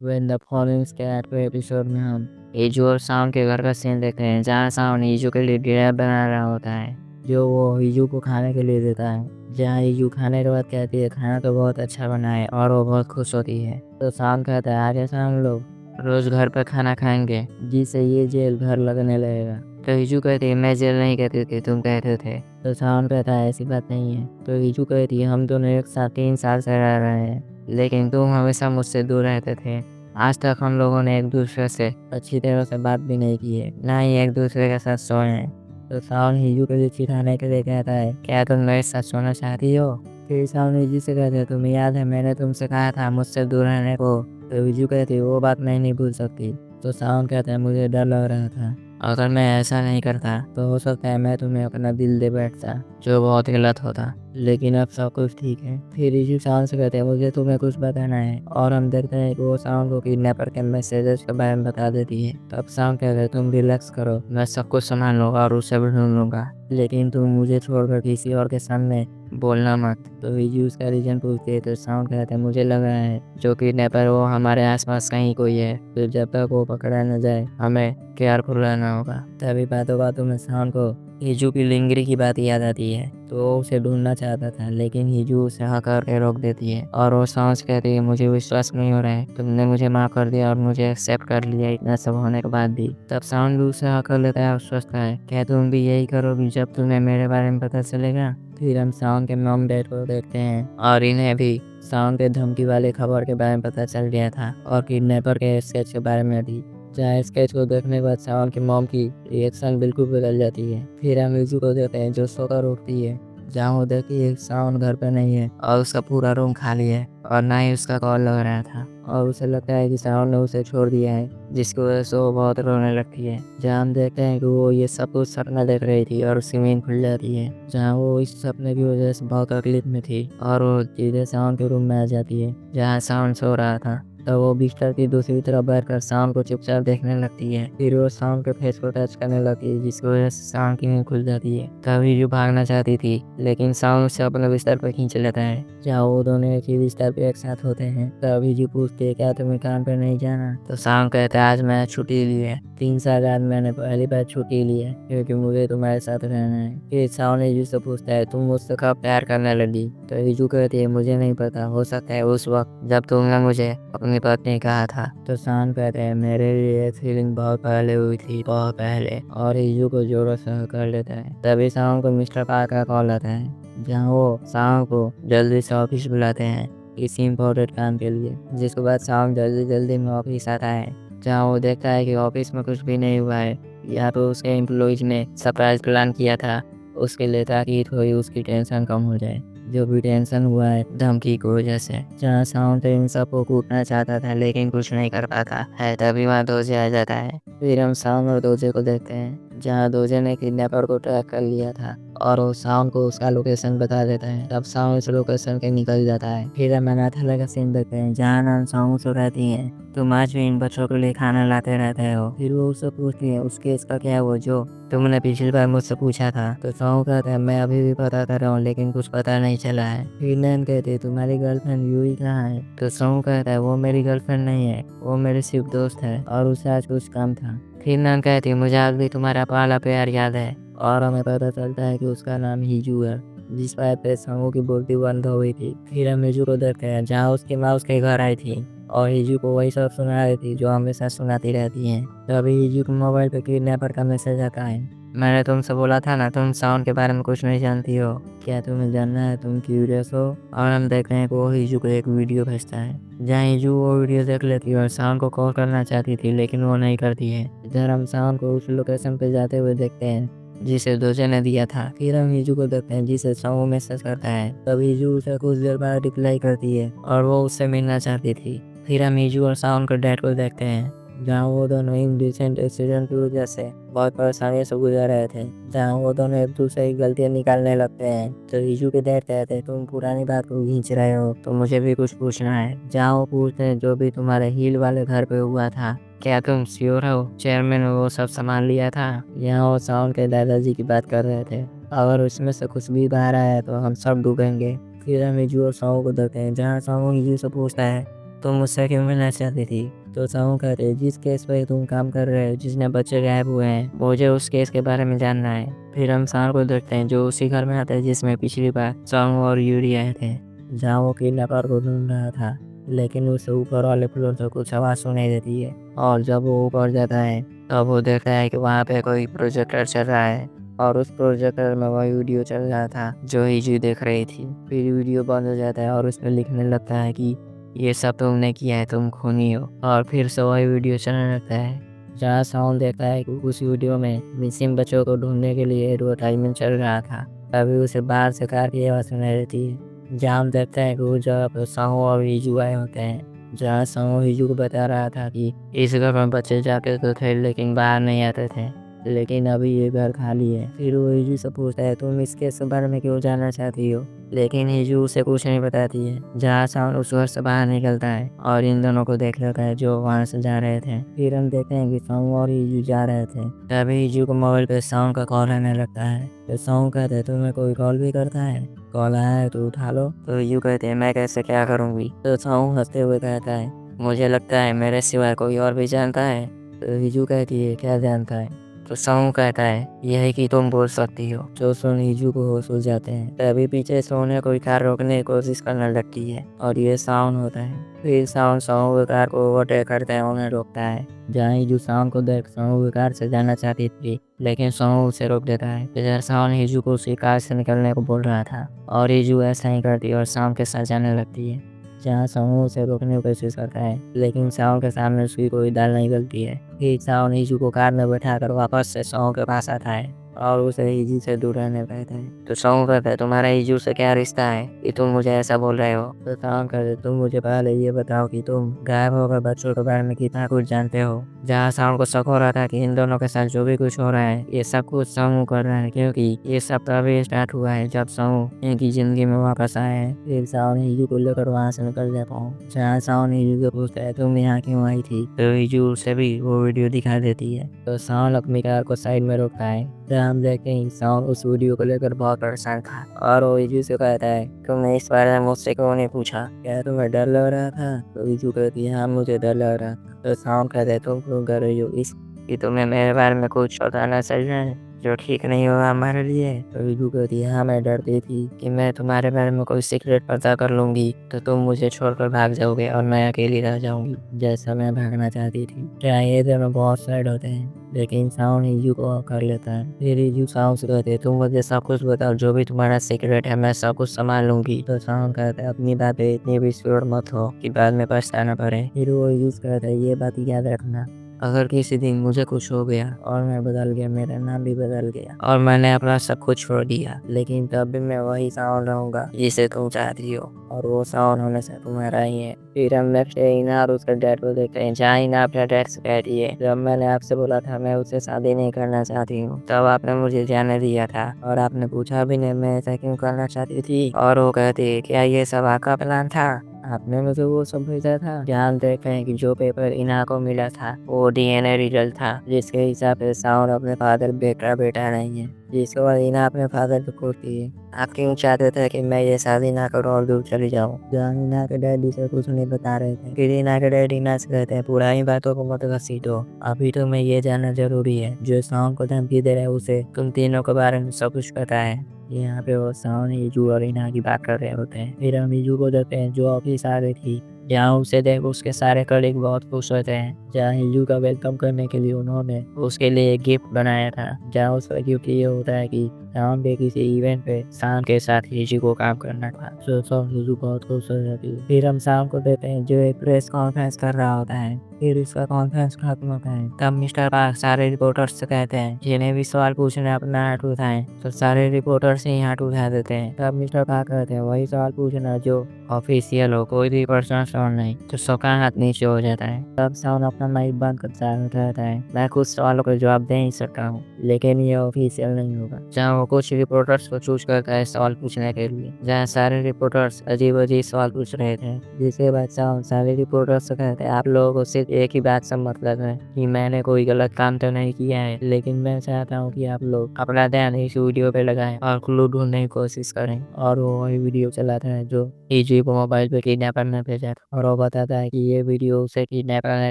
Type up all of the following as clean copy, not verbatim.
When the following स्कैट episode में हम ईजू और साउंड के घर का सीन देखते हैं, जहाँ साउंड ईजू के लिए डिनर बना रहा होता है, जो वो ईजू को खाने के लिए देता है। जहाँ ईजू खाने के बाद कहती है खाना तो बहुत अच्छा बना है, और वो बहुत खुश होती है। तो साउंड कहता है आगे से हम लोग रोज घर पर खाना खाएंगे, जिससे ये जेल घर लगने लगेगा। तो ईजू कहती है मैं जेल नहीं कहती थी, तुम कहते थे। तो साउंड कहता है ऐसी बात नहीं है। तो ईजू कहती है हम दोनों एक साथ 3 साल से रह रहे हैं, लेकिन तुम हमेशा मुझसे दूर रहते थे। आज तक हम लोगों ने एक दूसरे से अच्छी तरह से बात भी नहीं की है, ना ही एक दूसरे के साथ सोए हैं। तो साउंड हीजू के लिए चिढ़ाने के लिए कहता है क्या तुम मेरे साथ सोना चाहती हो। फिर साउंड हीजू से कहते हैं तुम्हें याद है मैंने तुमसे कहा था मुझसे दूर रहने को। तो हीजू कहती है वो बात मैं नहीं भूल सकती। तो साउंड कहता है मुझे डर लग रहा था, अगर मैं ऐसा नहीं करता तो हो सकता है मैं तुम्हें अपना दिल दे बैठता, जो बहुत गलत होता। लेकिन अब सब कुछ ठीक है। फिर ईजू साउंड से कहते हैं मुझे तुम्हें कुछ बताना है, और हम देखते हैं कि वो साउंड को किडनैपर के मैसेजेस के बारे में बता देती है। तब साउंड कहते हैं तुम रिलैक्स करो, मैं सब कुछ संभाल लूंगा और उसे भी ढूंढ लूंगा, लेकिन तुम मुझे छोड़कर किसी और के सामने बोलना मत। तो ईजू उसका रीजन पूछती है। तो साउंड कहते हैं मुझे लग रहा है जो किडनैपर वो हमारे आसपास कहीं कोई है, तो जब तक वो पकड़ा न जाए हमें केयरफुल रहना होगा। तभी बातों बातों में साउंड को हीजू की लिंगरी की बात याद आती है। तो वो उसे ढूंढना चाहता था, लेकिन हीजू उसे हाँ करके रोक देती है, और वो साउंड कहती है मुझे विश्वास नहीं हो रहा है, तुमने मुझे माफ कर दिया और मुझे एक्सेप्ट कर लिया इतना सब होने के बाद भी। तब साउंड भी उसे हाँ कर लेता है और सोचता है क्या तुम भी यही करोगी जब तुम्हें मेरे बारे में पता चलेगा। फिर हम साउंड के मॉम डैड को देखते हैं, और इन्हें भी साउंड के धमकी वाले खबर के बारे में पता चल गया था, और किडनैपर के स्केच के बारे में भी। जहाँ स्केच को देखने के बाद साउंड की मॉम की रिएक्शन बिल्कुल बदल जाती है। फिर हम ईजू को देखते हैं जो सोकर उठती है, जहाँ वो देखती है साउंड घर पर नहीं है और उसका पूरा रूम खाली है, और ना ही उसका कॉल लग रहा था, और उसे लगता है कि साउंड ने उसे छोड़ दिया है, जिसकी वजह से वो बहुत रोने लगती है। जहाँ हम देखते हैं कि वो ये सब कुछ सपना देख रही थी और उसकी नींद खुल जाती है, जहाँ वो इस सपने की वजह से बहुत तकलीफ में थी, और वो सीधे साउंड के रूम में आ जाती है जहाँ साउंड सो रहा था। तो वो बिस्तर की दूसरी तरफ बैठकर साउंड को चुपचाप देखने लगती है। फिर वो साउंड के फेस को टच करने लगती है, जिसकी वजह से साउंड की नींद खुल जाती है। तभी जो भागना चाहती थी, लेकिन साउंड उसे अपने बिस्तर पर खींच लेता है, जहाँ वो दोनों एक ही बिस्तर पे एक साथ होते हैं। तभी जो पूछते है क्या तुम्हें काम पे नहीं जाना। तो साउंड कहता है आज मैं छुट्टी ली है, 3 साल बाद मैंने पहली बार छुट्टी ली है, क्योंकि मुझे तुम्हारे साथ रहना है। फिर साउंड ईजू से पूछता है तुम मुझसे कब प्यार करने लगी। तो ईजू कहती है मुझे नहीं पता, हो सकता है उस वक्त जब तुमने मुझे अपनी पत्नी कहा था। तो साउंड कहते हैं मेरे लिए फीलिंग बहुत पहले हुई थी, बहुत पहले, और ईजू को जोरों से कर लेता है। तभी साउंड को मिस्टर पार्क का कॉल आता है, जहाँ वो साउंड को जल्दी से ऑफिस बुलाते हैं किसी इम्पोर्टेंट काम के लिए। जिसके बाद साउंड जल्दी में ऑफिस आता है, जहाँ वो देखता है कि ऑफिस में कुछ भी नहीं हुआ है। यहाँ पे उसके एम्प्लॉइज ने सरप्राइज प्लान किया था उसके लिए, ताकि थोड़ी उसकी टेंशन कम हो जाए, जो भी टेंशन हुआ है धमकी की वजह से। जहाँ साउंड इन सबको कूटना चाहता था लेकिन कुछ नहीं कर पाता है। तभी वहाँ दोजे आ जाता है। फिर हम साउंड और दोजे को देखते हैं, जहाँ दोजे ने किडनैपर को ट्रैक कर लिया था, और वो साउंड को उसका लोकेशन बता देता है। तब साउंड उस लोकेशन के निकल जाता है। फिर हम अनाथालय का सीन देखते हैं, जहाँ नाम साउंड से कहती है तुम आज भी इन बच्चों के लिए खाना लाते रहते हो। फिर वो उससे पूछती है उस केस का क्या हुआ जो तुमने पिछली बार मुझसे पूछा था। तो साउंड कहता है मैं अभी भी पता कर रहा हूँ, लेकिन कुछ पता नहीं चला है। फिर नैन कहते तुम्हारी गर्लफ्रेंड यूई कहाँ है। तो साउंड कहता है वो मेरी गर्लफ्रेंड नहीं है, वो मेरी सिर्फ दोस्त है, और उसे आज कुछ काम था। फिर नैन कहती मुझे आज भी तुम्हारा पहला प्यार याद है, और हमें पता चलता है कि उसका नाम हीजू है, जिस बात पे सांगू की बोलती बंद हो गई थी। फिर हम हीजू को देखते हैं, जहाँ उसकी माँ उसके घर आई थी और हीजू को वही सब सुना रही थी जो हमेशा सुनाती रहती हैं। तभी हीजू के मोबाइल पे किडनैपर का मैसेज आता है, मैंने तुमसे बोला था ना तुम साउंड के बारे में कुछ नहीं जानती हो, क्या तुम्हें जानना है, तुम क्यूरियस हो। और हम देखते हैं कि वो हीजू को एक वीडियो भेजता है, जहाँ हीजू वो वीडियो देख लेती है और साउंड को कॉल करना चाहती थी, लेकिन वो नहीं करती है। इधर हम साउंड को उस लोकेशन पे जाते हुए देखते हैं जिसे दोजे ने दिया था। फिर हम हीजू को देखते हैं जिसे साउंड मैसेज करता है। तब हीजू उसे कुछ देर बाद रिप्लाई करती है और वो उससे मिलना चाहती थी। फिर हम हीजू और साउंड के डैड को देखते हैं, जहाँ वो दोनों इन रिसेंट एक्सीडेंट की वजह से बहुत परेशानी से गुजर रहे थे, जहाँ वो दोनों एक दूसरे की गलतियाँ निकालने लगते हैं। तो हीजू के डैड कहते हैं तुम पुरानी बात को खींच रहे हो, तो मुझे भी कुछ पूछना है। जहाँ वो पूछते हैं जो भी तुम्हारे हील वाले घर पे हुआ था, क्या तुम श्योर हो चेयरमैन ने वो सब सामान लिया था। यहाँ वो साउंड के दादाजी की बात कर रहे थे, अगर उसमें से कुछ भी बाहर आया तो हम सब डूबेंगे। फिर हम हीजू और साउंड को देखते हैं, जहाँ साउंड हीजू से पूछता है तुम मुझसे क्यों मिलना चाहती थी? तो साहू कहते, जिस केस पे तुम काम कर रहे हो, जिसने बच्चे गायब हुए हैं, मुझे उस केस के बारे में जानना है। फिर हम साहू को देखते हैं जो उसी घर में आता है जिसमें पिछली बार साहू और यूरी आए थे, जहाँ वो किडनैपर को ढूंढ रहा था। लेकिन उसे ऊपर वाले फ्लोर से कुछ आवाज़ सुनाई देती है, और जब वो ऊपर जाता है तब वो देखता है कि वहाँ पे कोई प्रोजेक्टर चल रहा है, और उस प्रोजेक्टर में वही वीडियो चल रहा था जो हीजू देख रही थी। फिर वीडियो बंद हो जाता है और उसमें लिखने लगता है कि ये सब तुमने किया है, तुम खूनी हो। और फिर से वही वीडियो चलने लगता है, जहाँ साउंड देखता है कि उस वीडियो में मिसिंग बच्चों को ढूंढने के लिए एडवर्टाइजमेंट चल रहा था। तभी उसे बाहर से कार की आवाज़ सुनाई देती है, जहाँ हम देखते हैं कि उस जगह पर साहू और हीजू आए होते हैं, जहाँ साहू हीजू को बता रहा था कि इस घर में बच्चे जाते तो थे लेकिन बाहर नहीं आते थे, लेकिन अभी ये घर खाली है। फिर वो हीजू से पूछता है, तुम इस केस के बारे में क्यों जानना चाहती हो? लेकिन हीजू उसे कुछ नहीं बताती है। जहाँ साउंड उस घर से बाहर निकलता है और इन दोनों को देख लेता है जो वहाँ से जा रहे थे। फिर हम देखते हैं कि साउंड और हीजू जा रहे थे, तभी हीजू को मोबाइल पे साउंड का कॉल आने लगता है। तो साउंड कहते हैं, तुम्हें कोई कॉल भी करता है? कॉल आया है तो उठा लो। तो हीजू कहते हैं, मैं कैसे क्या करूँगी? तो साउंड हंसते हुए कहता है, मुझे लगता है मेरे सिवाय कोई और भी जानता है। तो हीजू कहती है, क्या जानता है? तो साहू कहता है, यही कि तुम बोल सकती हो। जो सुन हीजू को होश उड़ जाते हैं, तभी पीछे से उन्हें कोई कार रोकने की कोशिश करने लगती है, और ये साउंड होता है। फिर साउंड साहू कार को ओवरटेक करते हैं, उन्हें रोकता है। जहाँ हीजू साउंड को देख साहू कार से जाना चाहती थी, लेकिन साहू उसे रोक देता है। फिर साउंड हीजू को उसी कार से निकलने को बोल रहा था, और हीजू ऐसा ही करती है और साउंड के साथ जाने लगती है। जहाँ साउंड उसे रोकने की कोशिश करता है, लेकिन साउंड के सामने उसकी कोई दाल नहीं गलती है। फिर साउंड हीजू को कार में बैठाकर वापस से साउंड के पास आता है और उसे हीजू से दूर रहने कहता है। तो साउंड कहता है, तुम्हारा हीजू से क्या रिश्ता है कि तुम मुझे ऐसा बोल रहे हो? तो साउंड कहता है, तुम मुझे पहले ये बताओ कि तुम गायब होकर बच्चों के बारे में कितना कुछ जानते हो। जहाँ साउंड को शक हो रहा था कि इन दोनों के साथ जो भी कुछ हो रहा है ये सब कुछ साउंड कर रहा है, क्योंकि ये सब तभी स्टार्ट हुआ है जब साउंड इनकी जिंदगी में वापस आए हैं। फिर साउंड हीजू को लेकर वहाँ से निकल जाता हूँ। जहाँ साउंड हीजू से पूछता है, तुम यहाँ क्यों आई थी? तो हीजू उसे भी वो वीडियो दिखा देती है। तो साउंड अपनी कार को साइड में रोकता है। जहाँ हम देखते हैं साउंड उस वीडियो को लेकर बहुत परेशान था, और वो हीजू से कहता है, तुमने इस बारे में मुझसे क्यों नहीं पूछा? क्या तुम्हें डर लग रहा था? तो हीजू कहती है, हाँ मुझे डर लग रहा था। तो साउंड कहता है, तुम क्यों कर रही हो इस कि तुम्हें मेरे बारे में कुछ बताना चाहिए जो ठीक नहीं होगा हमारे लिए? तो हीजू कहती है, हाँ मैं डरती थी कि मैं तुम्हारे बारे में कोई सीक्रेट पता कर लूंगी तो तुम मुझे छोड़कर भाग जाओगे और मैं अकेली रह जाऊंगी, जैसा मैं भागना चाहती थी। ये दोनों बहुत सैड होते हैं, लेकिन साउंड हीजू को कर लेता है। फिर हीजू साउंड से कहते हैं, तुम मुझे सब कुछ बताओ, जो भी तुम्हारा सीक्रेट है मैं सब कुछ संभाल लूंगी। तो साउंड कहता है, अपनी बातें इतनी भी श्योर मत हो कि बाद में पछताना पड़े। फिर वो हीजू कहता है, ये बात याद रखना, अगर किसी दिन मुझे कुछ हो गया और मैं बदल गया, मेरा नाम भी बदल गया और मैंने अपना सब कुछ छोड़ दिया, लेकिन तब भी मैं वही साउंड रहूंगा जिसे तुम चाहती हो, और वो साउंड हमेशा तुम्हारा ही है। फिर हम नेक्स्ट डे इना और उसके डैड को देखते हैं, जहाँ इना अपने डैड से कहती है, जब मैंने आपसे बोला था मैं उससे शादी नहीं करना चाहती हूँ, तब आपने मुझे जाने दिया था और आपने पूछा भी नहीं मैं ऐसा क्यों करना चाहती थी। और वो कहती है, क्या ये सब आपका प्लान था? आपने मुझे वो सब भेजा था? ध्यान देखते हैं कि जो पेपर इना को मिला था वो डीएनए रिजल्ट था, जिसके हिसाब से साउंड अपने फादर बेटा नहीं है। जिसके बाद इना अपने फादर को पूछती है, आप क्यों चाहते थे कि मैं ये शादी ना करूँ और दूर चली जाऊँ? जहाँ इना के डैडी से कुछ नहीं बता रहे थे। फिर इना के डैडी इना से कहते हैं, पुरानी बातों को मत घसीटो, अभी तो मैं ये जानना जरूरी है, जो साउंड को धमकी दे रहे हैं उसे तुम तीनों के बारे में सब कुछ पता है। यहाँ पे वो साउंड हीजू और इना की बात कर रहे होते हैं। फिर हम हीजू को देखते हैं जो ऑफिस आ रही थी, जहाँ उसे देख उसके सारे कलीग बहुत खुश होते हैं। जहाँ हीजू का वेलकम करने के लिए उन्होंने उसके लिए एक गिफ्ट बनाया था, जहाँ उसका गिफ्ट ये होता है कि शाम के किसी इवेंट पे शाम के साथ हीजू को काम करना था। तो हीजू बहुत खुश हो जाती है। फिर हम शाम को देखते हैं जो एक प्रेस कॉन्फ्रेंस कर रहा होता है। फिर इसका कॉन्फ्रेंस खत्म होता है, तब मिस्टर पार्क सारे रिपोर्टर्स से कहते हैं, जिन्हें भी सवाल पूछने अपना हाथ उठाएं। तो सारे रिपोर्टर्स ही हाथ उठा देते हैं। तब मिस्टर पार्क कहते हैं, वही सवाल पूछना जो ऑफिशियल हो, कोई भी पर्सनल सवाल नहीं। तो सबका हाथ नीचे हो जाता है। तब साउंड अपना माइक बंद कर रहता है, मैं कुछ सवालों का जवाब दे ही सकता हूँ, लेकिन ये ऑफिशियल नहीं होगा। जहाँ वो कुछ रिपोर्टर्स को चूज करता है सवाल पूछने के लिए, जहाँ सारे रिपोर्टर्स अजीब अजीब सवाल पूछ रहे थे। जिसके बाद साउंड सारे रिपोर्टर्स से कहते हैं, आप लोगों को सिर्फ एक ही बात से मतलब है कि मैंने कोई गलत काम तो नहीं किया है, लेकिन मैं चाहता हूँ कि आप लोग अपना ध्यान इस वीडियो पे लगाएं और क्लू ढूंढने की कोशिश करें। और वो वही वीडियो चलाता है जो ईजू को मोबाइल पे किडनैपर ने भेजा और वो बताता है कि ये वीडियो उसे किडनैपर ने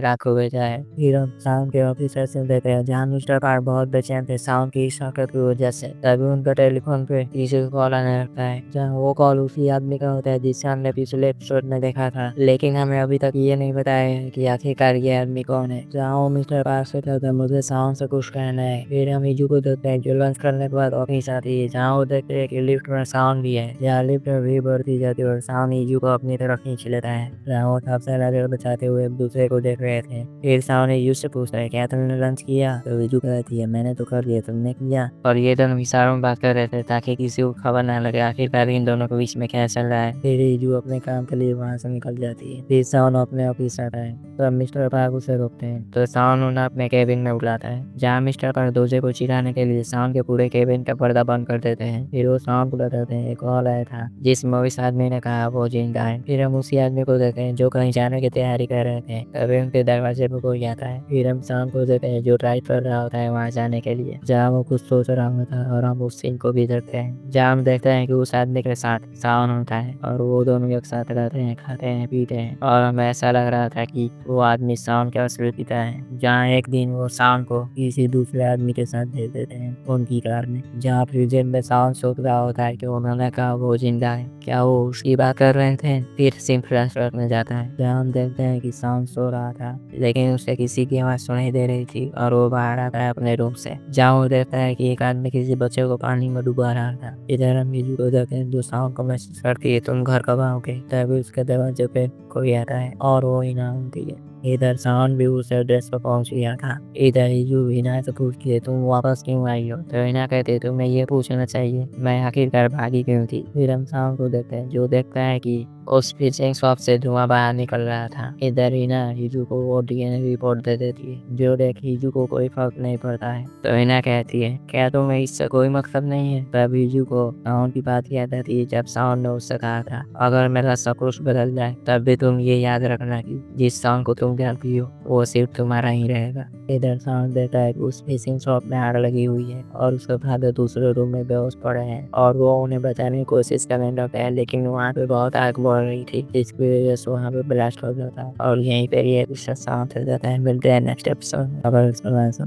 रात को भेजा है। फिर हम शाम के ऑफिसर से देते हैं जहाँ मिस्टर पार्क बहुत बेचैन थे साउंड की इस हरकत की वजह से। तभी उनका टेलीफोन पे ईजू का कॉल आने लगता है जहाँ वो कॉल उसी आदमी का होता है जिससे हमने पिछले एपिसोड में देखा था, लेकिन हमें अभी तक ये नहीं बताया है कि आखिरकार ये आदमी कौन है। जहाँ वो मिस्टर पार्क से कहता है मुझे साउंड से कुछ कहना है। फिर हम ईजू को देखते हैं जो लंच करने के बाद ऑफिस आती है जहाँ वो देखते हैं कि लिफ्ट में साउंड भी है। यहाँ लिफ्ट में भी बढ़ती जाती है और साउंड ईजू को अपनी तरफ खींच लेता है। जहाँ वो सबसे नजर बचाते हुए एक दूसरे को देख रहे थे। फिर साउंड ईजू से पूछता है क्या तुमने लंच किया, तो ईजू कहती है मैंने तो कर लिया, तुमने किया। और ये दोनों इशारों में बात कर रहे थे ताकि किसी को खबर ना लगे आखिरकार इन दोनों के बीच में क्या चल रहा है। फिर ईजू अपने काम के लिए वहाँ से निकल जाती है। फिर साउंड अपने ऑफिस आता है तो मिस्टर पार्क उसे रोकते हैं तो साउंड उन्हें अपने केबिन में बुलाता है जहाँ मिस्टर पार्क दूसरे को चिढ़ाने के लिए साउंड के पूरे केबिन का पर्दा बंद कर देते हैं। फिर वो साउंड को बताते हैं एक कॉल आया था जिसमें इस आदमी ने कहा वो जिंदा है। फिर हम उसी आदमी को देखते हैं जो कहीं जाने की तैयारी कर रहे थे। तभी उनके दरवाजे पर कोई आता है। फिर हम साउंड को देखते हैं जो ड्राइव कर रहा होता है वहाँ जाने के लिए जहाँ वो कुछ सोच रहा होता है और हम उस सीन को भी देखते हैं जहाँ हम देखते हैं कि उस आदमी के साथ साउंड होता है और वो दोनों एक साथ रहते हैं, खाते हैं, पीते हैं और हमें ऐसा लग रहा था कि वो आदमी साउंड का असली पिता है। जहाँ एक दिन वो साउंड को किसी दूसरे आदमी के साथ भेज देते हैं उनकी कार में जहाँ फ्यूचर में साउंड सोच रहा होता है कि उन्होंने कहा वो जिंदा है, क्या वो उसकी बात कर रहे थे। फिर सिम फ्लैशबैक में जाता है जहाँ हम देखते हैं कि साउंड सो रहा था लेकिन उसे किसी की आवाज सुनाई दे रही थी और वो बाहर आता है अपने रूम से जहाँ वो देखता है कि एक आदमी किसी बच्चे को पानी में डुबा रहा था। इधर हम ईजू को देखते हैं जो साउंड को मैसेज करती है तुम घर कब आओगे। तभी उसके दरवाजे पे कोई आता है और वो हिना होती है। इधर साउंड भी उस एड्रेस पर पहुंच गया था। इधर ईजू हिना से पूछती है तुम वापस क्यों आई हो, तो हिना कहते तुम्हें ये पूछना चाहिए मैं आखिरकार भागी क्यों थी। फिर हम साउंड को देखते हैं जो देखता है कि उस फिशिंग शॉप से धुआं बाहर निकल रहा था। इधर हिना ईजू को वो डीएनए रिपोर्ट दे देती है जो देख ईजू को कोई फर्क नहीं पड़ता है। तो हिना कहती है क्या तुम्हें इससे कोई मतलब नहीं है। तब ईजू को साउंड की बात याद आती है जब साउंड ने उससे कहा था अगर मेरा सब कुछ बदल जाए तब भी तुम ये याद रखना कि जिस साउंड को तुम जानती हो वो सिर्फ तुम्हारा ही रहेगा। इधर साउंड देता है कि उस फिशिंग शॉप में आग लगी हुई है और उसके फादर दूसरे रूम में बेहोश पड़े हैं और वो उन्हें बचाने की कोशिश करने लगता है लेकिन वहाँ पे बहुत आग बढ़ रही थी जिसकी वजह से वहाँ पे ब्लास्ट हो जाता है और यहीं पर ये एपिसोड समाप्त हो जाता है। मिलते हैं नेक्स्ट एपिसोड। अगर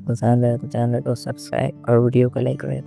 पसंद है तो चैनल को सब्सक्राइब और वीडियो को लाइक करें।